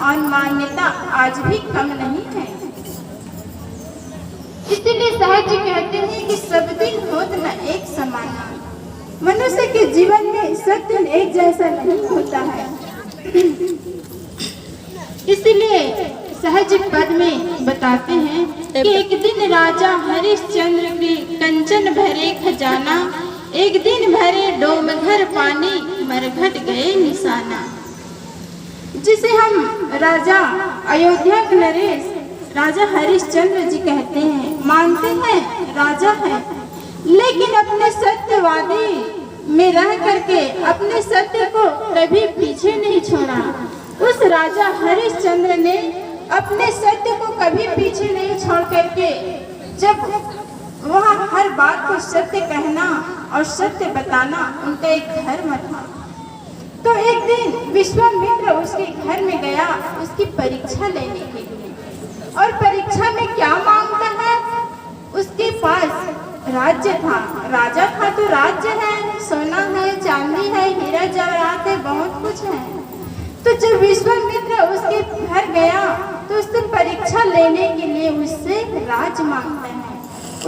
और मान्यता आज भी कम नहीं है। इसलिए सहज जी कहते हैं कि सब दिन होत न एक समाना। मनुष्य के जीवन में सब दिन एक जैसा नहीं होता है। इसलिए सहज पद में बताते हैं कि एक दिन राजा हरिश्चंद्र के कंचन भरे खजाना, एक दिन भरे डोम घर पानी, मरघट गए निशाना। जिसे हम राजा अयोध्या के नरेश राजा हरिश्चंद्र जी कहते हैं, मानते हैं राजा है, लेकिन अपने सत्यवादी में रह करके अपने सत्य को कभी पीछे नहीं छोड़ा। उस राजा हरिश्चंद्र ने अपने सत्य को कभी पीछे नहीं छोड़ करके जब वह हर बात को सत्य कहना और सत्य बताना उनका एक धर्म था, तो एक दिन विश्वामित्र उसके घर में गया उसकी परीक्षा लेने के लिए। और परीक्षा में क्या मांगता है? उसके पास राज्य था, राजा था तो राज्य है, सोना है, चांदी है, हीरा जवाहरात है, बहुत कुछ है। तो जब विश्वामित्र उसके घर गया तो उससे परीक्षा लेने के लिए उससे राज मांगता है,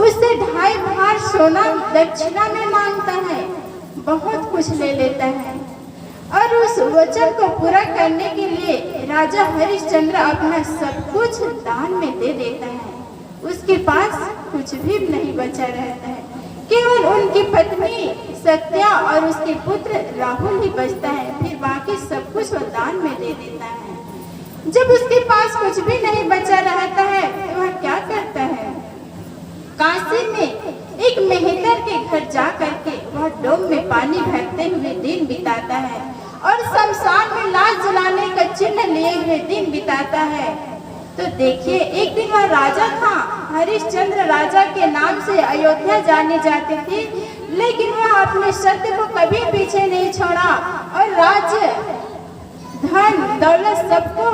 उससे 2.5 भार सोना दक्षिणा में मांगता है, बहुत कुछ ले लेता है। और उस वचन को पूरा करने के लिए राजा हरिश्चंद्र अपना सब कुछ दान में दे देता है। उसके पास कुछ भी नहीं बचा रहता है, केवल उनकी पत्नी सत्या और उसके पुत्र राहुल ही बचता है, फिर बाकी सब कुछ वो दान में दे देता है। जब उसके पास कुछ भी नहीं बचा रहता है तो वह क्या करता है? काशी में एक मेहतर के घर जा करके वह डोम में पानी भरते हुए दिन बिताता है और शमशान में लाश जलाने का चिन्ह लिए हुए दिन बिताता है। तो देखिए, एक दिन वह राजा था, हरिश्चंद्र राजा के नाम से अयोध्या जाने जाते थे, लेकिन वह अपने सत्य को कभी पीछे नहीं छोड़ा और राज्य धन दौलत सबको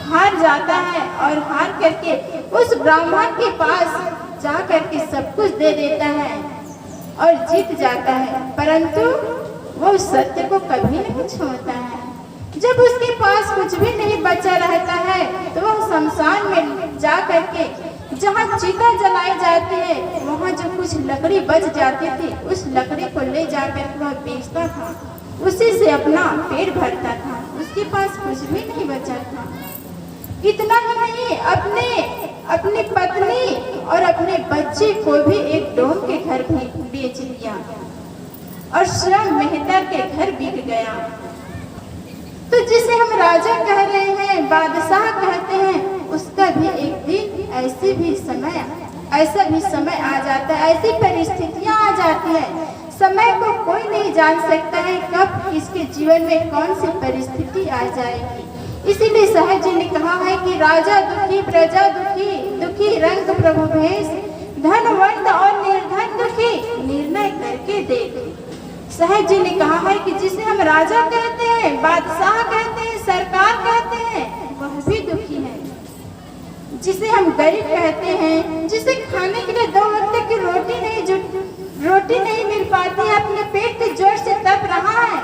हार जाता है और हार करके उस ब्राह्मण के पास जा करके सब कुछ दे देता है और जीत जाता है, परंतु वो सत्य को कभी नहीं छोड़ता है। जब उसके पास कुछ भी नहीं बचा रहता है तो वह शमशान में जा करके जहाँ चिता जलाई जाती है वहाँ जो कुछ लकड़ी बच जाती थी उस लकड़ी को ले जाकर वह बेचता था, उसी से अपना पेट भरता था, उसके पास कुछ भी नहीं बचा था। इतना ही नहीं, अपनी पत्नी और अपने बच्चे को भी एक डोम के घर बेच लिया और स्वयं मेहतर के घर बिक गया। तो जिसे हम राजा कह रहे हैं, बादशाह कहते हैं, उसका भी एक दिन ऐसा भी समय आ जाता है, ऐसी परिस्थितियां आ जाती है। समय को कोई नहीं जान सकता है कब इसके जीवन में कौन सी परिस्थिति आ जाएगी। इसीलिए सहज जी ने कहा है कि राजा दुखी प्रजा दुखी, दुखी रंग प्रभु भेष, धनवंत और निर्धन दुखी, निर्णय करके देख। सहज जी ने कहा है कि जिसे हम राजा कहते हैं, बादशाह कहते हैं, सरकार कहते हैं, वह भी दुखी है। जिसे हम गरीब कहते हैं, जिसे खाने के लिए 2 वक्त की रोटी नहीं मिल पाती है, अपने पेट के जोर से तप रहा है,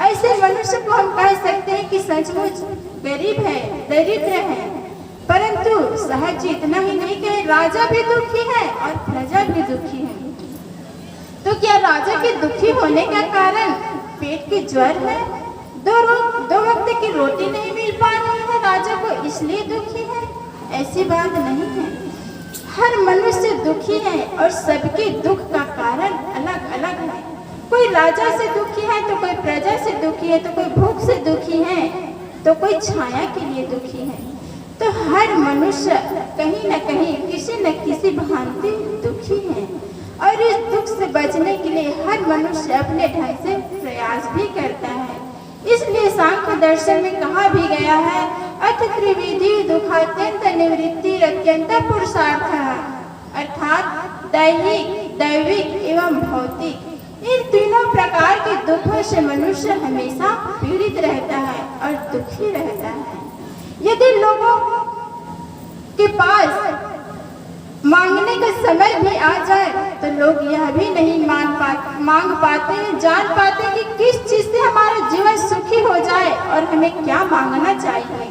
ऐसे मनुष्य को हम कह सकते हैं कि सचमुच गरीब है, दरिद्र है। परंतु सहज जी इतना ही नहीं कहे, राजा भी दुखी है और प्रजा भी दुखी है। तो क्या राजा के दुखी होने का कारण पेट के ज्वर है? 2 वक्त की रोटी नहीं मिल पा रही है राजा को, इसलिए दुखी है? ऐसी बात नहीं है। हर मनुष्य दुखी है और सबके दुख का कारण अलग अलग है। कोई राजा से दुखी है तो कोई प्रजा से दुखी है, तो कोई भूख से दुखी है, तो कोई छाया के लिए दुखी है। तो हर मनुष्य कहीं न कहीं किसी न किसी भांति दुखी है और इस दुख से बचने के लिए हर मनुष्य अपने ढंग से प्रयास भी करता है। इसलिए सांख्य दर्शन में कहा भी गया है, अथ त्रिविधि दुखात्यंत निवृत्ति अत्यंत पुरुषार्थ, अर्थात दैहिक, दैविक एवं भौतिक, इन तीनों प्रकार के दुखों से मनुष्य हमेशा पीड़ित रहता है और दुखी रहता है। यदि लोगों के पास मांगने का समय भी आ जाए तो लोग यह भी नहीं मांग पाते हैं, जान पाते कि किस चीज से हमारा जीवन सुखी हो जाए और हमें क्या मांगना चाहिए।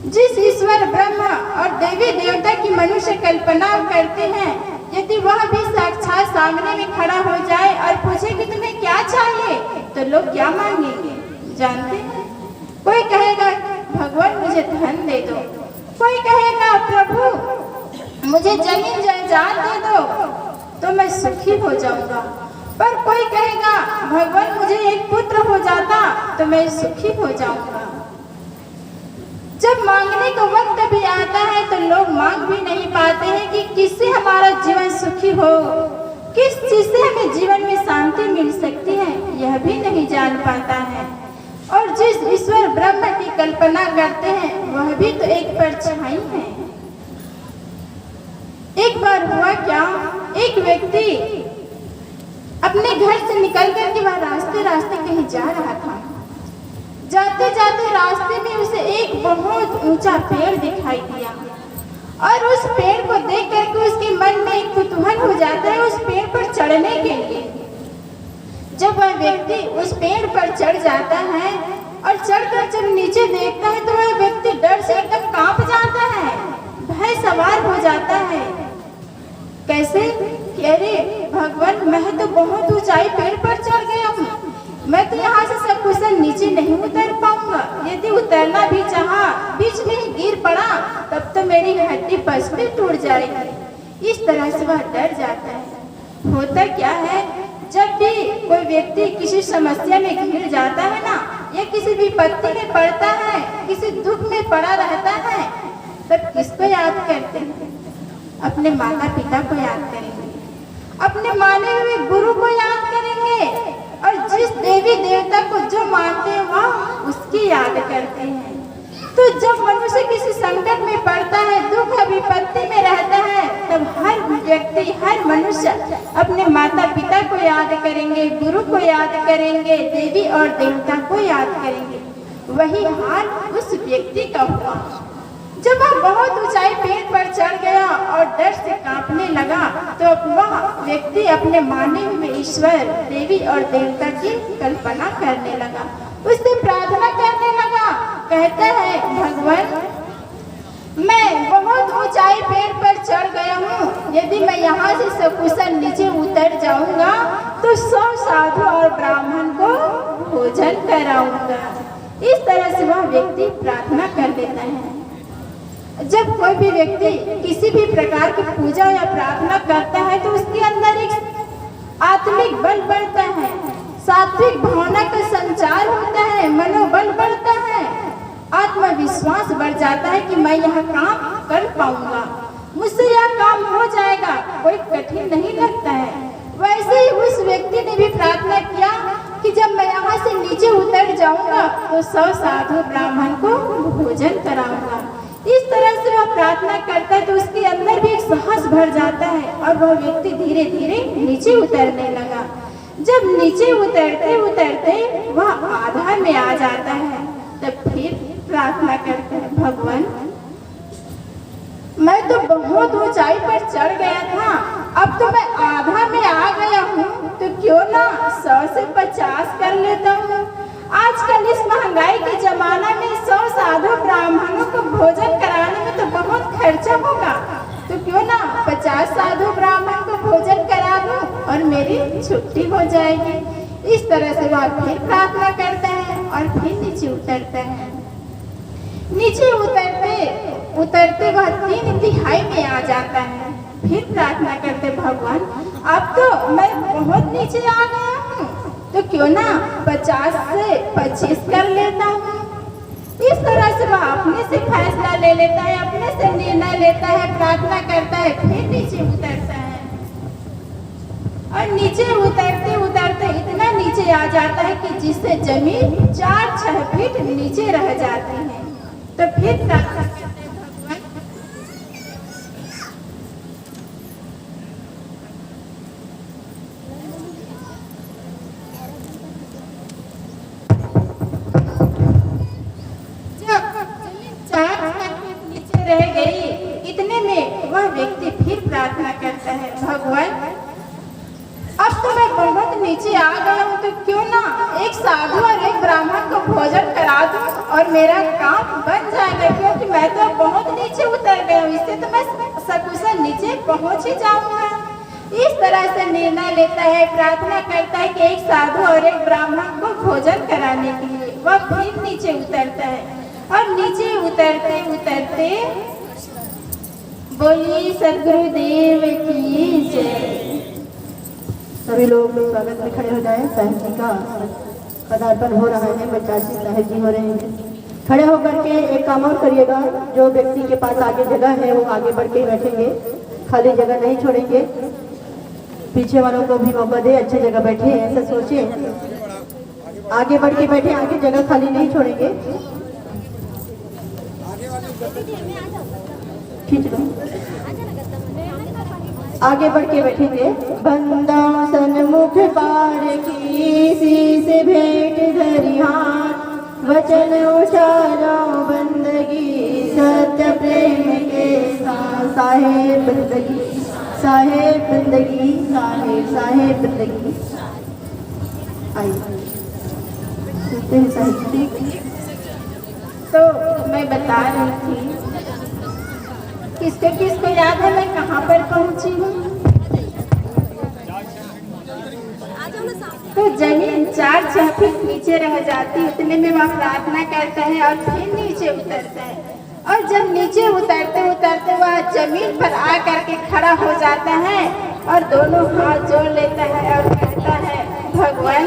जिस ईश्वर ब्रह्म और देवी देवता की मनुष्य कल्पना करते हैं, यदि वह भी साक्षात सामने में खड़ा हो जाए और पूछे कि तुम्हें क्या चाहिए, तो लोग क्या मांगेंगे जानते हैं? कोई कहेगा भगवान मुझे धन दे दो, कोई कहेगा प्रभु मुझे जमीन जायदाद दे दो तो मैं सुखी हो जाऊंगा, पर कोई कहेगा भगवान मुझे एक पुत्र हो जाता तो मैं सुखी हो जाऊंगा। जब मांगने का वक्त भी आता है तो लोग मांग भी नहीं पाते हैं कि किससे हमारा जीवन सुखी हो, किस चीज से हमें जीवन में शांति मिल सकती है, यह भी नहीं जान पाता है। और जिस ईश्वर ब्रह्म की कल्पना करते हैं वह भी तो एक परछाई है। एक बार हुआ क्या, एक व्यक्ति अपने घर से निकल कर के वह रास्ते रास्ते कहीं जा रहा था। जाते जाते रास्ते में उसे एक बहुत ऊंचा पेड़ दिखाई दिया और उस पेड़ को देख करके उसके मन में एक कुतूहल हो जाता है उस पेड़ पर चढ़ने के लिए। जब वह व्यक्ति उस पेड़ पर चढ़ जाता है और चढ़कर जब नीचे देखता है तो वह व्यक्ति डर से एकदम कांप जाता है, भय सवार हो जाता है। कैसे? अरे भगवान मैं तो बहुत ऊंचाई पेड़ पर चढ़ गया हूँ, मैं तो यहाँ से सकुशल नीचे नहीं उतर पाऊंगा, यदि उतरना भी चाहा बीच में ही गिर पड़ा तब तो मेरी हड्डी पसली टूट जाएगी। इस तरह से वह डर जाता है। होता क्या है, जब भी कोई व्यक्ति किसी समस्या में घिर जाता है ना, या किसी विपत्ति में पड़ता है, किसी दुख में पड़ा रहता है, तब किसको याद करते हैं? अपने माता पिता को याद करेंगे, अपने माने हुए गुरु को याद करेंगे और जिस देवी देवता को जो मानते हैं वह उसकी याद करते हैं। तो जब मनुष्य किसी संकट में पड़ता है, दुख विपत्ति में रहता है, तब हर व्यक्ति हर मनुष्य अपने माता पिता को याद करेंगे, गुरु को याद करेंगे, देवी और देवता को याद करेंगे। वही हाल उस व्यक्ति का हुआ। जब वह बहुत ऊंचाई पेड़ पर चढ़ गया और डर से कांपने लगा तो वह व्यक्ति अपने माने हुए ईश्वर देवी और देवता की कल्पना करने लगा, उससे प्रार्थना करने लगा। कहता है भगवान मैं बहुत ऊंचाई पेड़ पर चढ़ गया हूँ, यदि मैं यहाँ से सकुशल नीचे उतर जाऊंगा तो 100 साधु और ब्राह्मण को भोजन कराऊंगा। इस तरह से वह व्यक्ति प्रार्थना कर लेता है। जब कोई भी व्यक्ति किसी भी प्रकार की पूजा या प्रार्थना करता है तो उसके अंदर एक आत्मिक बल बढ़ता है, सात्विक भावना का संचार होता है, मनोबल बढ़ता है, आत्मविश्वास बढ़ जाता है कि मैं यह काम कर पाऊंगा, मुझसे यह काम हो जाएगा, कोई कठिन नहीं लगता है। वैसे ही उस व्यक्ति ने भी प्रार्थना किया कि जब मैं यहाँ से नीचे उतर जाऊंगा तो 100 साधु ब्राह्मण को भोजन कराऊंगा। इस तरह से वह प्रार्थना करता है तो उसके अंदर भी एक साहस भर जाता है और वह व्यक्ति धीरे धीरे नीचे उतरने लगा। जब नीचे उतरते उतरते वह आधा में आ जाता है, तब फिर प्रार्थना करता है भगवान मैं तो बहुत ऊंचाई पर चढ़ गया था, अब तो मैं आधा में आ गया हूँ, तो क्यों ना 100 से 50 कर लेता हूँ। आजकल इस महंगाई के जमाना में 100 साधु ब्राह्मणों को भोजन कराने में तो बहुत खर्चा होगा, तो क्यों ना 50 साधु ब्राह्मण को भोजन करा दूं और मेरी छुट्टी हो जाएगी। इस तरह से वह फिर प्रार्थना करता है और फिर नीचे उतरता है। नीचे उतरते उतरते वह 3/3 में आ जाता है। फिर प्रार्थना करते भगवान अब तो मैं बहुत नीचे आ गया हूँ, तो क्यों ना 50 से 25 कर लेता हूँ। इस तरह से वह अपने से फैसला ले लेता है, अपने से निर्णय लेता है, प्रार्थना करता है, फिर नीचे उतरता है। और नीचे उतरते उतरते इतना नीचे आ जाता है कि जिससे जमीन 4-6 फीट नीचे रह जाती है। तो फिर प्रार्थना करते हैं भगवान नीचे रह गई, इतने में वह व्यक्ति फिर प्रार्थना करता है भगवान अब तो मैं बहुत नीचे आ गया हूँ, तो क्यों ना एक साधु और एक ब्राह्मण को भोजन करा दूं और और मेरा काम बन जाएगा, क्योंकि मैं तो बहुत नीचे उतर गया हूँ, इससे तो मैं सकुशल नीचे पहुँच ही जाऊंगा। इस तरह से निर्णय लेता है, प्रार्थना करता है कि एक साधु और एक ब्राह्मण को भोजन कराने के लिए। वह फिर नीचे उतरता है और नीचे उतरते उतरते बोलिए सदगुरुदेव की जय। सभी लोग स्वागत में खड़े हो जाएं। साहिब जी का पदार्पण हो रहा है, बचासी साहिब जी हो रहे हैं। खड़े होकर के एक काम और करिएगा, जो व्यक्ति के पास आगे जगह है वो आगे बढ़ के बैठेंगे, खाली जगह नहीं छोड़ेंगे। पीछे वालों को भी मौका दे, अच्छी जगह बैठे, ऐसा सोचिए, आगे बढ़ के बैठे, आगे जगह खाली नहीं छोड़ेंगे। खींच लो, आगे बढ़ के बैठेंगे। बंदा सन्मुख पार की, शीस भेंट धरि हाथ, वचन उचारो बंदगी, सत्य प्रेम के साथ। साहेब बंदगी, साहेब बंदगी, साहेब साहेब बंदगी। आइए सुनते हैं साहिब जी। तो मैं बता रही थी, किसको याद है मैं कहाँ पर पहुँची हूँ? तो जमीन 4 फीट नीचे रह जाती, उतने में वह प्रार्थना करता है और फिर नीचे उतरता है। और जब नीचे उतरते उतरते वह जमीन पर आ करके खड़ा हो जाता है और दोनों हाथ जोड़ लेता है और कहता है, भगवान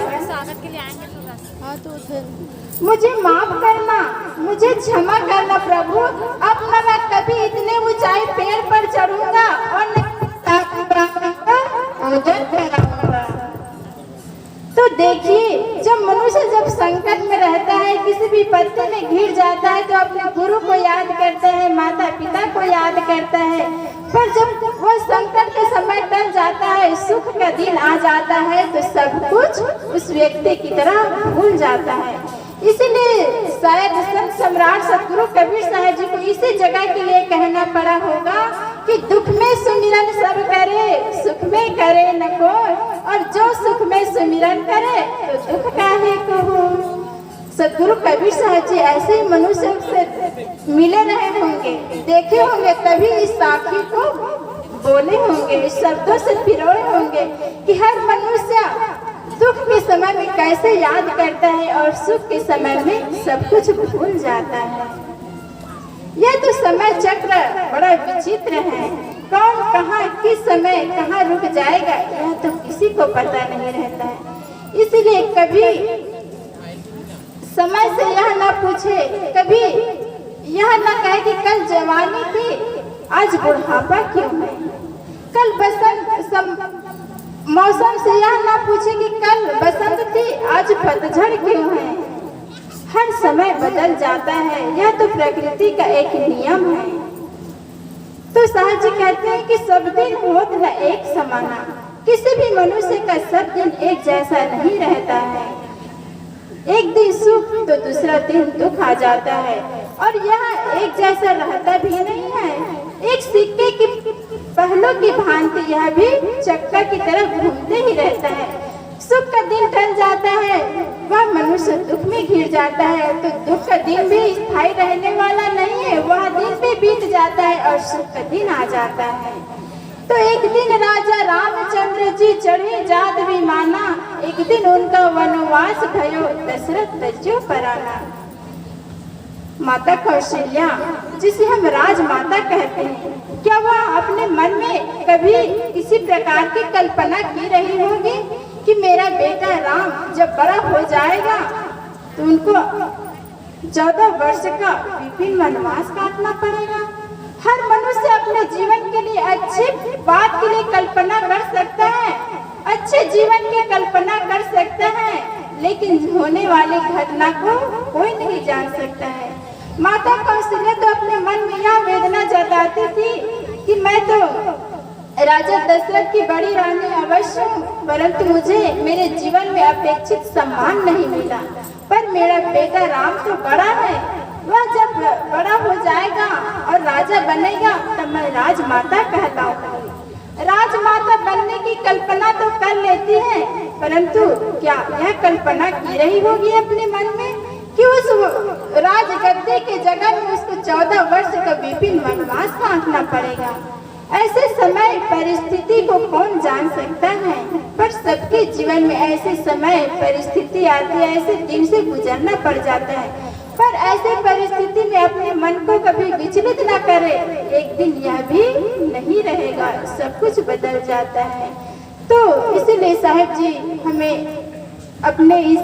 मुझे माफ करना, मुझे क्षमा करना प्रभु, अब न मैं कभी इतने ऊंचाई पेड़ पर चढ़ूंगा और न कराऊंगा। तो देखिए, जब मनुष्य जब संकट में रहता है, किसी भी विपत्ति में घिर जाता है, तो अपने गुरु को याद करता है, माता पिता को याद करता है। पर जब वो संकट के समय टल जाता है, सुख का दिन आ जाता है, तो सब कुछ उस व्यक्ति की तरह भूल जाता है। इसलिए शायद संत सम्राट सतगुरु कबीर साहब जी को इसी जगह के लिए कहना पड़ा होगा कि दुख में सुमिरन सब करे, सुख में करे न कोई, और जो सुख में सुमिरन करे तो दुख काहे को हो। सतगुरु कबीर साहब जी ऐसे ही मनुष्य से मिले रहे होंगे, देखे होंगे, तभी इस साखी को बोले होंगे, इस शब्दों से पिरोए होंगे कि हर मनुष्य दुख के समय में कैसे याद करता है और सुख के समय में सब कुछ भूल जाता है। यह तो समय चक्र बड़ा विचित्र है, कौन कहाँ किस समय कहाँ रुक जाएगा यह तो किसी को पता नहीं रहता है। इसलिए कभी समय से यह ना पूछे, कभी यह ना कहे कि कल जवानी थी आज बुढ़ापा क्यों है, कल बसंत मौसम से यह ना पूछे कि कल बसंत थी आज पतझड़ क्यों है। हर समय बदल जाता है, यह तो प्रकृति का एक नियम है। तो साहब जी कहते हैं कि सब दिन होत है एक समाना, किसी भी मनुष्य का सब दिन एक जैसा नहीं रहता है। एक दिन सुख तो दूसरा दिन दुख आ जाता है, और यह एक जैसा रहता भी नहीं है। एक सिक्के की पहलों की भांति यह भी चक्का की तरह घूमते ही रहता है। सुख का दिन टल जाता है, वह मनुष्य दुख में घिर जाता है, तो दुख का दिन भी स्थायी रहने वाला नहीं है, वह दिन भी बीत जाता है और सुख का दिन आ जाता है। तो एक दिन राजा रामचंद्र जी चढ़े जात विमाना, एक दिन उनका वनवास भयो दशरथ तज्जो पराना। माता कौशल्या, जिसे हम राजमाता कहते हैं, क्या वह अपने मन में कभी किसी प्रकार की कल्पना की रही होगी कि मेरा बेटा राम जब बड़ा हो जाएगा तो उनको 14 वर्ष का विभिन्न वनवास काटना पड़ेगा। हर मनुष्य अपने जीवन के लिए अच्छी बात के लिए कल्पना कर सकता है, अच्छे जीवन की कल्पना कर सकता है, लेकिन होने वाली घटना को कोई नहीं जान सकता है। माता कौशल्या तो अपने मन में यह वेदना जताती थी कि मैं तो राजा दशरथ की बड़ी रानी अवश्य हूँ, परंतु मुझे मेरे जीवन में अपेक्षित सम्मान नहीं मिला। पर मेरा बेटा राम तो बड़ा है, वह जब बड़ा हो जाएगा और राजा बनेगा तब मैं राजमाता कहलाऊंगी। राजमाता बनने की कल्पना तो कर लेती है, परंतु क्या यह कल्पना की रही होगी अपने मन में कि कि उस राज गद्दे के जगह में उसको 14 वर्ष का विपिन वनवास काटना पड़ेगा। ऐसे समय परिस्थिति को कौन जान सकता है, पर सबके जीवन में ऐसे समय परिस्थिति आती है, ऐसे दिन से गुजरना पड़ जाता है। पर ऐसे परिस्थिति में अपने मन को कभी विचलित न करे, एक दिन यह भी नहीं रहेगा, सब कुछ बदल जाता है। तो इसलिए साहब जी हमें अपने इस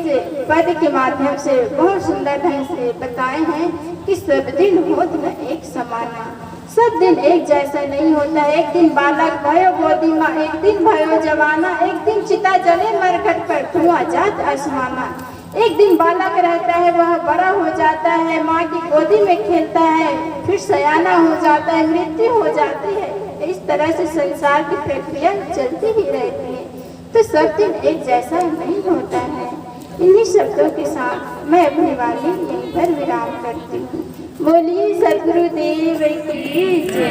पद के माध्यम से बहुत सुंदर ढंग से बताए हैं कि सब दिन होत न एक समाना, सब दिन एक जैसा नहीं होता। एक दिन बालक भयो गोदी माँ, एक दिन भयो जवाना, एक दिन चिता जले मरघट पर धुआं जात आसमाना। एक दिन बालक रहता है, वह बड़ा हो जाता है, माँ की गोदी में खेलता है, फिर सयाना हो जाता है, मृत्यु हो जाती है। इस तरह से संसार की प्रक्रिया चलती ही रहती है। तो सब दिन एक जैसा नहीं होता है। इन्हीं शब्दों के साथ मैं अपनी वाणी यहीं पर विराम करती हूँ। बोलिए सद्गुरुदेव की जय।